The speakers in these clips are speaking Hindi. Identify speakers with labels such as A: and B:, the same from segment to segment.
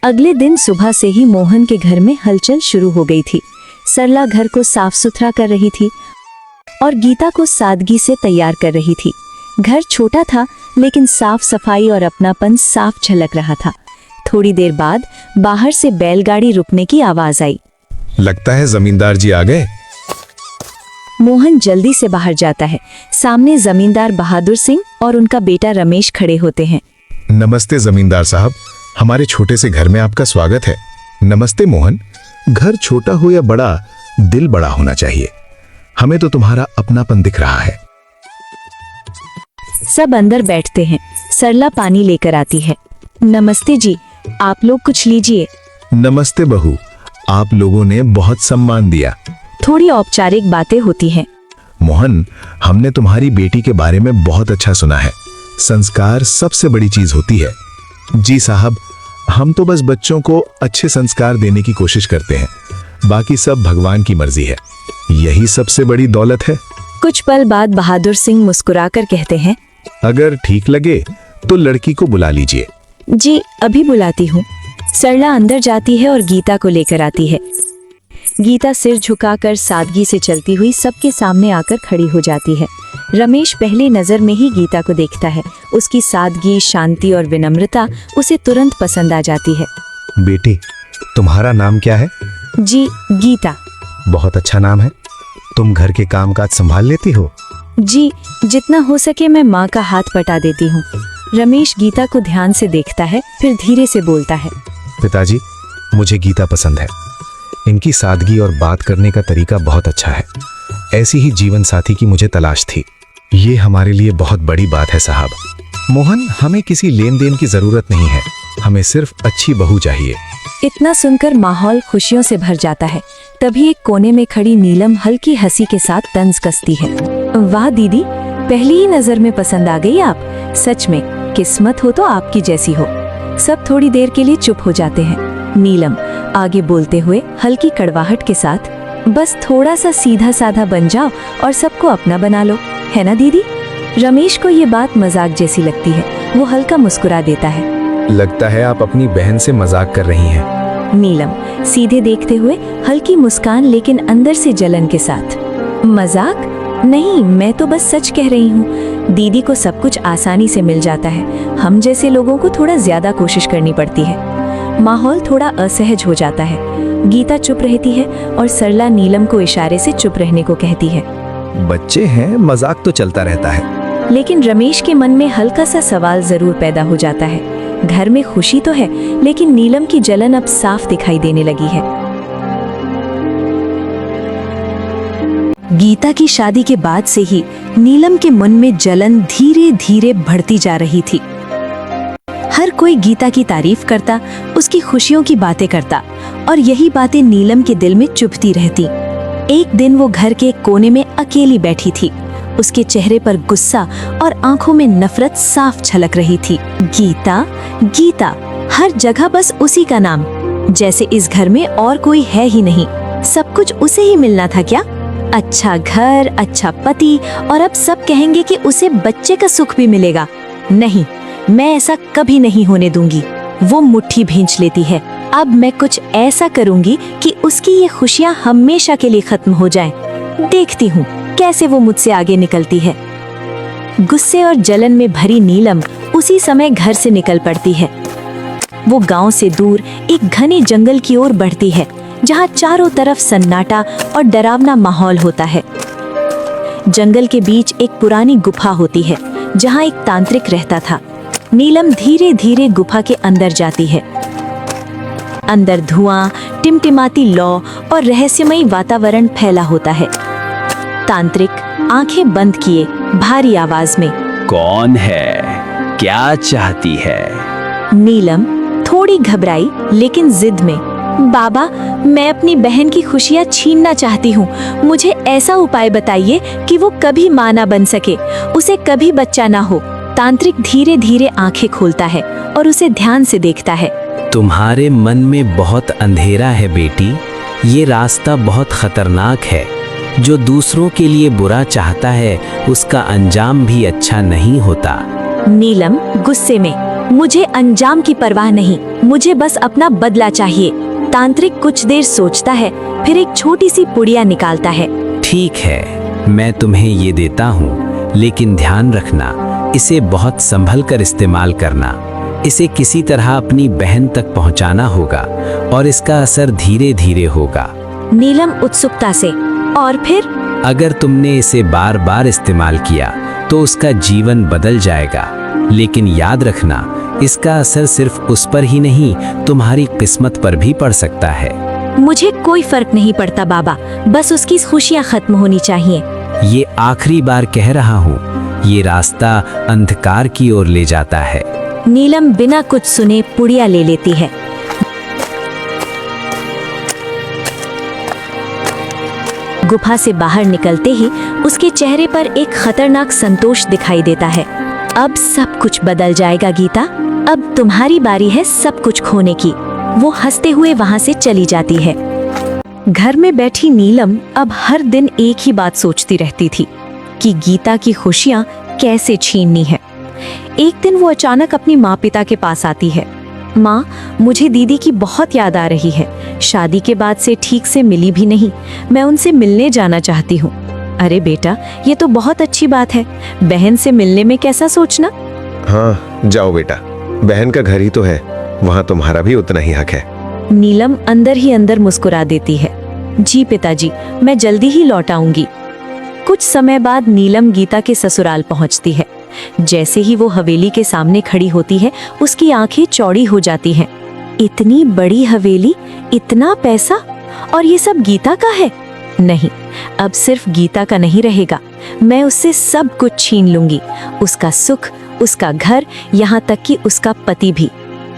A: अगले दिन सुबह से ही मोहन के घर में हलचल शुरू हो गई थी। सरला घर को साफ सुथरा कर रही थी और गीता को सादगी से तैयार कर रही थी। घर छोटा था लेकिन साफ सफाई और अपनापन साफ झलक रहा था। थोड़ी देर बाद बाहर से बैलगाड़ी रुकने की आवाज आई।
B: लगता है जमींदार जी आ गए।
A: मोहन जल्दी से बाहर जाता है। सामने जमींदार बहादुर सिंह और उनका बेटा रमेश खड़े होते हैं।
B: नमस्ते जमींदार साहब, हमारे छोटे से घर में आपका स्वागत है। नमस्ते मोहन, घर छोटा हो या बड़ा, दिल बड़ा होना चाहिए। हमें तो तुम्हारा अपनापन दिख रहा है।
A: सब अंदर बैठते हैं। सरला पानी लेकर आती है। नमस्ते जी, आप लोग कुछ लीजिए।
B: नमस्ते बहू, आप लोगों ने बहुत सम्मान दिया।
A: थोड़ी औपचारिक बातें होती हैं।
B: मोहन, हमने तुम्हारी बेटी के बारे में बहुत अच्छा सुना है। संस्कार सबसे बड़ी चीज होती है। जी साहब, हम तो बस बच्चों को अच्छे संस्कार देने की कोशिश करते हैं, बाकी सब भगवान की मर्जी है। यही सबसे बड़ी दौलत है।
A: कुछ पल बाद बहादुर सिंह मुस्कुराकर कहते हैं,
B: अगर ठीक लगे तो लड़की को बुला लीजिए।
A: जी अभी बुलाती हूँ। सरला अंदर जाती है और गीता को लेकर आती है। गीता सिर झुकाकर सादगी से चलती हुई सबके सामने आकर खड़ी हो जाती है। रमेश पहली नजर में ही गीता को देखता है। उसकी सादगी, शांति और विनम्रता उसे तुरंत पसंद आ जाती है।
C: बेटी, तुम्हारा नाम क्या है?
A: जी गीता।
C: बहुत अच्छा नाम है। तुम घर के कामकाज संभाल लेती हो?
A: जी, जितना हो सके मैं माँ का हाथ बटा देती हूँ। रमेश गीता को ध्यान से देखता है, फिर धीरे से बोलता है,
C: पिताजी, मुझे गीता पसंद है। इनकी सादगी और बात करने का तरीका बहुत अच्छा है। ऐसी ही जीवन साथी की मुझे तलाश थी। ये हमारे लिए बहुत बड़ी बात है साहब। मोहन, हमें किसी लेन देन की जरूरत नहीं है, हमें सिर्फ अच्छी बहू चाहिए।
A: इतना सुनकर माहौल खुशियों से भर जाता है। तभी एक कोने में खड़ी नीलम हल्की हंसी के साथ तंज कसती है। वाह दीदी, पहली ही नजर में पसंद आ गई आप। सच में किस्मत हो तो आपकी जैसी हो। सब थोड़ी देर के लिए चुप हो जाते हैं। नीलम आगे बोलते हुए हल्की कड़वाहट के साथ, बस थोड़ा सा सीधा साधा बन जाओ और सबको अपना बना लो, है ना दीदी? रमेश को ये बात मजाक जैसी लगती है। वो हल्का मुस्कुरा देता है।
C: लगता है आप अपनी बहन से मजाक कर रही हैं।
A: नीलम सीधे देखते हुए हल्की मुस्कान, लेकिन अंदर से जलन के साथ। मजाक नहीं, मैं तो बस सच कह रही हूँ। दीदी को सब कुछ आसानी से मिल जाता है, हम जैसे लोगों को थोड़ा ज्यादा कोशिश करनी पड़ती है। माहौल थोड़ा असहज हो जाता है। गीता चुप रहती है और सरला नीलम को इशारे से चुप रहने को कहती है।
C: बच्चे हैं, मजाक तो चलता रहता है।
A: लेकिन रमेश के मन में हल्का सा सवाल जरूर पैदा हो जाता है। घर में खुशी तो है, लेकिन नीलम की जलन अब साफ दिखाई देने लगी है। गीता की शादी के बाद से ही नीलम के मन में जलन धीरे धीरे बढ़ती जा रही थी। हर कोई गीता की तारीफ करता, उसकी खुशियों की बातें करता, और यही बातें नीलम के दिल में चुभती रहती। एक दिन वो घर के एक कोने में अकेली बैठी थी। उसके चेहरे पर गुस्सा और आंखों में नफरत साफ झलक रही थी। गीता, गीता, हर जगह बस उसी का नाम, जैसे इस घर में और कोई है ही नहीं। सब कुछ उसे ही मिलना था क्या? अच्छा घर, अच्छा पति, और अब सब कहेंगे कि उसे बच्चे का सुख भी मिलेगा। नहीं, मैं ऐसा कभी नहीं होने दूंगी। वो मुट्ठी भींच लेती है। अब मैं कुछ ऐसा करूंगी कि उसकी ये खुशियां हमेशा के लिए खत्म हो जाएं। देखती हूँ कैसे वो मुझसे आगे निकलती है। गुस्से और जलन में भरी नीलम उसी समय घर से निकल पड़ती है। वो गांव से दूर एक घने जंगल की ओर बढ़ती है, जहाँ चारों तरफ सन्नाटा और डरावना माहौल होता है। जंगल के बीच एक पुरानी गुफा होती है, जहाँ एक तांत्रिक रहता था। नीलम धीरे धीरे गुफा के अंदर जाती है। अंदर धुआं, टिमटिमाती लौ और रहस्यमयी वातावरण फैला होता है। तांत्रिक आंखें बंद किए भारी आवाज में,
D: कौन है, क्या चाहती है?
A: नीलम थोड़ी घबराई लेकिन जिद में, बाबा, मैं अपनी बहन की खुशियाँ छीनना चाहती हूँ। मुझे ऐसा उपाय बताइए कि वो कभी माँ ना बन सके, उसे कभी बच्चा ना हो। तांत्रिक धीरे धीरे आंखें खोलता है और उसे ध्यान से देखता है।
D: तुम्हारे मन में बहुत अंधेरा है बेटी, ये रास्ता बहुत खतरनाक है। जो दूसरों के लिए बुरा चाहता है, उसका अंजाम भी अच्छा नहीं होता।
A: नीलम गुस्से में, मुझे अंजाम की परवाह नहीं, मुझे बस अपना बदला चाहिए। तांत्रिक कुछ देर सोचता है, फिर एक छोटी सी पुड़िया निकालता है।
D: ठीक है, मैं तुम्हें ये देता हूँ, लेकिन ध्यान रखना, इसे बहुत संभल कर इस्तेमाल करना। इसे किसी तरह अपनी बहन तक पहुँचाना होगा और इसका असर धीरे धीरे होगा।
A: नीलम उत्सुकता से, और फिर?
D: अगर तुमने इसे बार बार इस्तेमाल किया तो उसका जीवन बदल जाएगा, लेकिन याद रखना, इसका असर सिर्फ उस पर ही नहीं, तुम्हारी किस्मत पर भी पड़ सकता है।
A: मुझे कोई फर्क नहीं पड़ता बाबा, बस उसकी खुशियाँ खत्म होनी चाहिए।
D: ये आखिरी बार कह रहा हूँ, ये रास्ता अंधकार की ओर ले जाता है।
A: नीलम बिना कुछ सुने पुड़िया ले लेती है। गुफा से बाहर निकलते ही उसके चेहरे पर एक खतरनाक संतोष दिखाई देता है। अब सब कुछ बदल जाएगा गीता, अब तुम्हारी बारी है सब कुछ खोने की। वो हंसते हुए वहां से चली जाती है। घर में बैठी नीलम अब हर दिन एक ही बात सोचती रहती थी कि गीता की खुशियां कैसे छीननी है। एक दिन वो अचानक अपनी माँ पिता के पास आती है। माँ, मुझे दीदी की बहुत याद आ रही है। शादी के बाद से ठीक से मिली भी नहीं, मैं उनसे मिलने जाना चाहती हूँ। अरे बेटा, ये तो बहुत अच्छी बात है, बहन से मिलने में कैसा सोचना।
C: हाँ, जाओ बेटा, बहन का घर ही तो है, वहाँ तुम्हारा भी उतना ही हक है।
A: नीलम अंदर ही अंदर मुस्कुरा देती है। जी पिताजी, मैं जल्दी ही लौट आऊंगी। कुछ समय बाद नीलम गीता के ससुराल पहुंचती है। जैसे ही वो हवेली के सामने खड़ी होती है, उसकी आंखें चौड़ी हो जाती हैं। इतनी बड़ी हवेली, इतना पैसा, और ये सब गीता का है? नहीं, अब सिर्फ गीता का नहीं रहेगा, मैं उससे सब कुछ छीन लूंगी, उसका सुख, उसका घर, यहाँ तक कि उसका पति भी।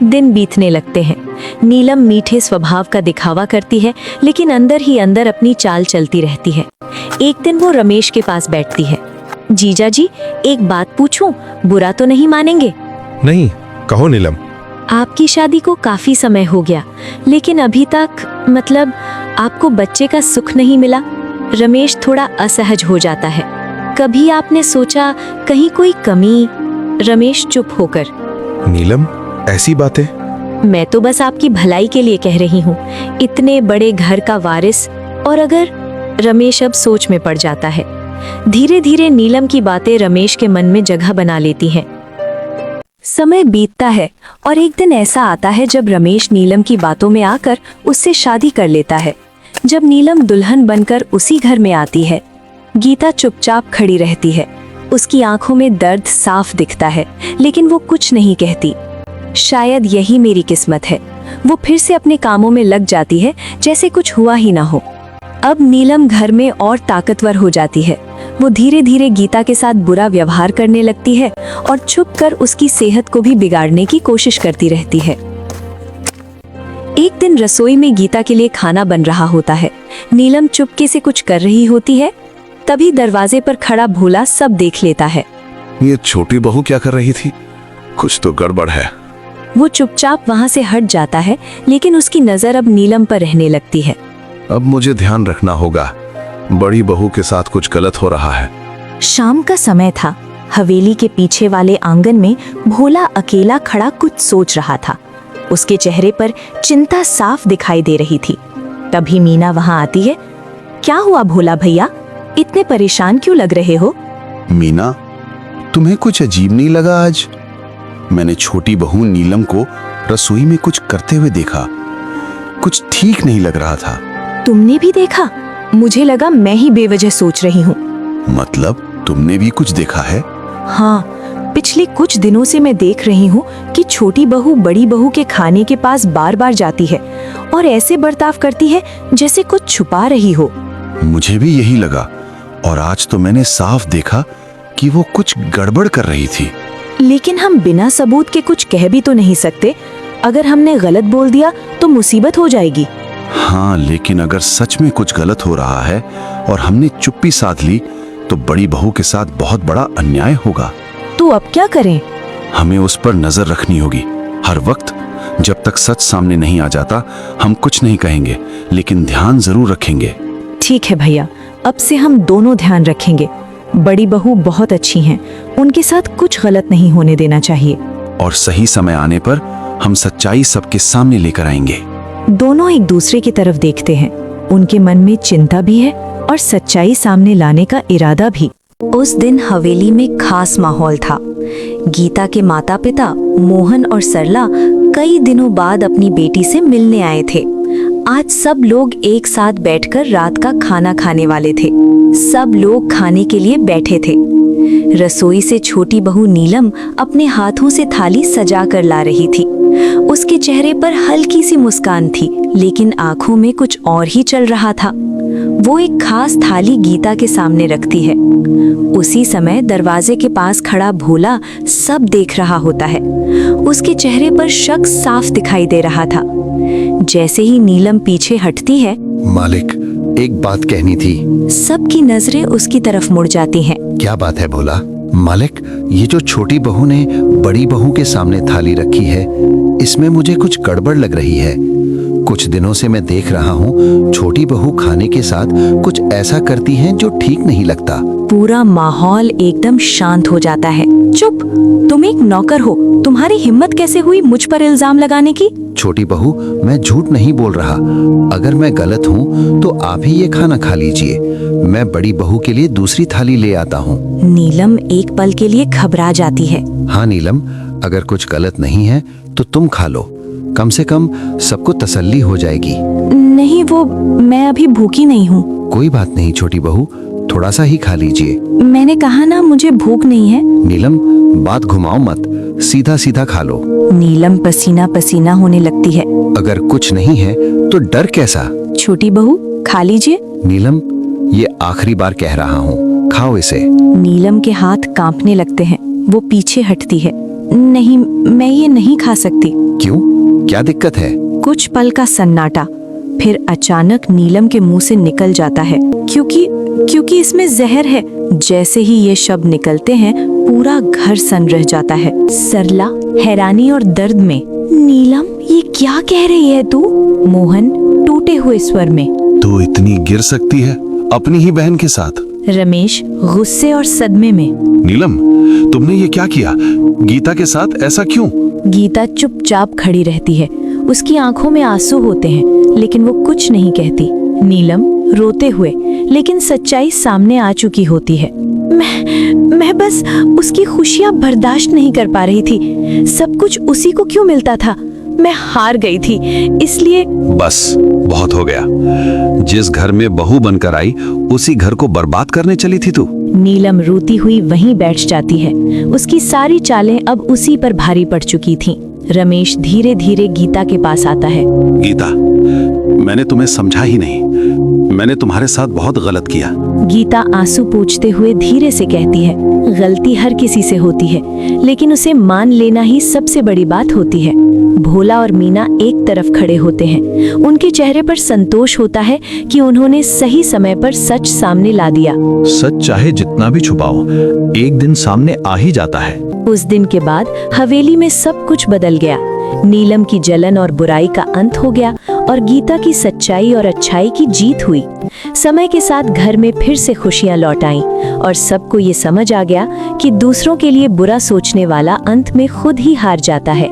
A: दिन बीतने लगते हैं। नीलम मीठे स्वभाव का दिखावा करती है, लेकिन अंदर ही अंदर अपनी चाल चलती रहती है। एक दिन वो रमेश के पास बैठती है। जीजा जी, एक बात पूछूं, बुरा तो नहीं मानेंगे?
C: नहीं, कहो नीलम।
A: आपकी शादी को काफी समय हो गया, लेकिन अभी तक, मतलब आपको बच्चे का सुख नहीं मिला। रमेश थोड़ा असहज हो जाता है। कभी आपने सोचा कहीं कोई कमी? रमेश चुप होकर,
C: नीलम, ऐसी बातें?
A: मैं तो बस आपकी भलाई के लिए कह रही हूँ। इतने बड़े घर का वारिस, और अगर... रमेश अब सोच में पड़ जाता है। धीरे धीरे नीलम की बातें रमेश के मन में जगह बना लेती हैं। समय बीतता है और एक दिन ऐसा आता है जब रमेश नीलम की बातों में आकर उससे शादी कर लेता है। जब नीलम दुल्हन बनकर उसी घर में आती है, गीता चुपचाप खड़ी रहती है। उसकी आंखों में दर्द साफ दिखता है, लेकिन वो कुछ नहीं कहती। शायद यही मेरी किस्मत है। वो फिर से अपने कामों में लग जाती है, जैसे कुछ हुआ ही ना हो। अब नीलम घर में और ताकतवर हो जाती है। वो धीरे धीरे गीता के साथ बुरा व्यवहार करने लगती है और छुपकर उसकी सेहत को भी बिगाड़ने की कोशिश करती रहती है। एक दिन रसोई में गीता के लिए खाना बन रहा होता है। नीलम चुपके से कुछ कर रही होती है। तभी दरवाजे पर खड़ा भोला सब देख लेता है।
B: ये छोटी बहू क्या कर रही थी? कुछ तो गड़बड़ है।
A: वो चुपचाप वहां से हट जाता है, लेकिन उसकी नजर अब नीलम पर रहने लगती है।
B: अब मुझे ध्यान रखना होगा, बड़ी बहू के साथ कुछ गलत हो रहा है।
A: शाम का समय था। हवेली के पीछे वाले आंगन में भोला अकेला खड़ा कुछ सोच रहा था। उसके चेहरे पर चिंता साफ दिखाई दे रही थी। तभी मीना वहां आती है। क्या हुआ भोला भैया, इतने परेशान क्यों लग रहे हो?
E: मीना, तुम्हें कुछ अजीब नहीं लगा आज? मैंने छोटी बहू नीलम को रसोई में कुछ करते हुए देखा। कुछ ठीक नहीं लग रहा था।
A: तुमने भी देखा? मुझे लगा मैं ही बेवजह सोच रही हूँ।
E: मतलब तुमने भी कुछ देखा है?
A: हाँ, पिछले कुछ दिनों से मैं देख रही हूँ कि छोटी बहू बड़ी बहू के खाने के पास बार बार जाती है और ऐसे बर्ताव करती है जैसे कुछ छुपा रही हो।
E: मुझे भी यही लगा, और आज तो मैंने साफ देखा कि वो कुछ गड़बड़ कर रही थी।
A: लेकिन हम बिना सबूत के कुछ कह भी तो नहीं सकते। अगर हमने गलत बोल दिया तो मुसीबत हो जाएगी।
E: हाँ, लेकिन अगर सच में कुछ गलत हो रहा है और हमने चुप्पी साध ली तो बड़ी बहू के साथ बहुत बड़ा अन्याय होगा।
A: तो अब क्या करें?
E: हमें उस पर नजर रखनी होगी हर वक्त। जब तक सच सामने नहीं आ जाता हम कुछ नहीं कहेंगे, लेकिन ध्यान जरूर रखेंगे।
A: ठीक है भैया, अब से हम दोनों ध्यान रखेंगे। बड़ी बहू बहुत अच्छी हैं, उनके साथ कुछ गलत नहीं होने देना चाहिए।
E: और सही समय आने पर हम सच्चाई सबके सामने लेकर आएंगे।
A: दोनों एक दूसरे की तरफ देखते हैं। उनके मन में चिंता भी है और सच्चाई सामने लाने का इरादा भी। उस दिन हवेली में खास माहौल था। गीता के माता पिता मोहन और सरला कई दिनों बाद अपनी बेटी से मिलने आए थे। आज सब लोग एक साथ बैठकर रात का खाना खाने वाले थे। सब लोग खाने के लिए बैठे थे। रसोई से छोटी बहू नीलम अपने हाथों से थाली सजा कर ला रही थी। उसके चेहरे पर हल्की सी मुस्कान थी, लेकिन आंखों में कुछ और ही चल रहा था। वो एक खास थाली गीता के सामने रखती है। उसी समय दरवाजे के पास खड़ा भोला सब देख रहा होता है। उसके चेहरे पर शक साफ दिखाई दे रहा था। जैसे ही नीलम पीछे हटती है,
C: मालिक, एक बात कहनी थी।
A: सबकी नजरें उसकी तरफ मुड़ जाती हैं।
C: क्या बात है भोला? मालिक, ये जो छोटी बहू ने बड़ी बहू के सामने थाली रखी है, इसमें मुझे कुछ गड़बड़ लग रही है। कुछ दिनों से मैं देख रहा हूँ छोटी बहू खाने के साथ कुछ ऐसा करती है जो ठीक नहीं लगता।
A: पूरा माहौल एकदम शांत हो जाता है। चुप, तुम एक नौकर हो, तुम्हारी हिम्मत कैसे हुई मुझ पर इल्जाम लगाने की?
C: छोटी बहू, मैं झूठ नहीं बोल रहा। अगर मैं गलत हूँ तो आप ही ये खाना खा लीजिए। मैं बड़ी बहू के लिए दूसरी थाली ले आता हूँ।
A: नीलम एक पल के लिए घबरा जाती है।
C: हाँ नीलम, अगर कुछ गलत नहीं है तो तुम खा लो। कम से कम सबको तसल्ली हो जाएगी।
A: नहीं, वो मैं अभी भूखी नहीं हूँ।
C: कोई बात नहीं छोटी बहू, थोड़ा सा ही खा लीजिए।
A: मैंने कहा ना, मुझे भूख नहीं है।
C: नीलम, बात घुमाओ मत, सीधा सीधा खा लो।
A: नीलम पसीना पसीना होने लगती है।
C: अगर कुछ नहीं है तो डर कैसा?
A: छोटी बहू, खा लीजिए।
C: नीलम, ये आखिरी बार कह रहा हूँ, खाओ इसे।
A: नीलम के हाथ कांपने लगते हैं। वो पीछे हटती है। नहीं, मैं ये नहीं खा सकती।
C: क्यों? क्या दिक्कत है?
A: कुछ पल का सन्नाटा, फिर अचानक नीलम के मुंह से निकल जाता है, क्योंकि इसमें जहर है। जैसे ही ये शब्द निकलते हैं, पूरा घर सन रह जाता है। सरला हैरानी और दर्द में, नीलम, ये क्या कह रही है तू? मोहन टूटे हुए स्वर में,
E: तू इतनी गिर सकती है अपनी ही बहन के साथ?
A: रमेश गुस्से और सदमे में,
E: नीलम, तुमने ये क्या किया? गीता के साथ ऐसा क्यों?
A: गीता चुपचाप खड़ी रहती है। उसकी आंखों में आंसू होते हैं, लेकिन वो कुछ नहीं कहती। नीलम रोते हुए, लेकिन सच्चाई सामने आ चुकी होती है। मैं बस उसकी खुशियां बर्दाश्त नहीं कर पा रही थी। सब कुछ उसी को क्यों मिलता था? मैं हार गई थी, इसलिए।
E: बस बहुत हो गया। जिस घर में बहू बनकर आई, उसी घर को बर्बाद करने चली थी तू।
A: नीलम रोती हुई वहीं बैठ जाती है। उसकी सारी चालें अब उसी पर भारी पड़ चुकी थीं। रमेश धीरे धीरे गीता के पास आता है।
E: गीता, मैंने तुम्हें समझा ही नहीं। मैंने तुम्हारे साथ बहुत गलत किया।
A: गीता आंसू पोंछते हुए धीरे से कहती है, गलती हर किसी से होती है, लेकिन उसे मान लेना ही सबसे बड़ी बात होती है। भोला और मीना एक तरफ खड़े होते हैं। उनके चेहरे पर संतोष होता है कि उन्होंने सही समय पर सच सामने ला दिया।
B: सच चाहे जितना भी छुपाओ, एक दिन सामने आ ही जाता है।
A: उस दिन के बाद हवेली में सब कुछ बदल गया। नीलम की जलन और बुराई का अंत हो गया और गीता की सच्चाई और अच्छाई की जीत हुई। समय के साथ घर में फिर से खुशियां लौट आईं और सबको ये समझ आ गया कि दूसरों के लिए बुरा सोचने वाला अंत में खुद ही हार जाता है।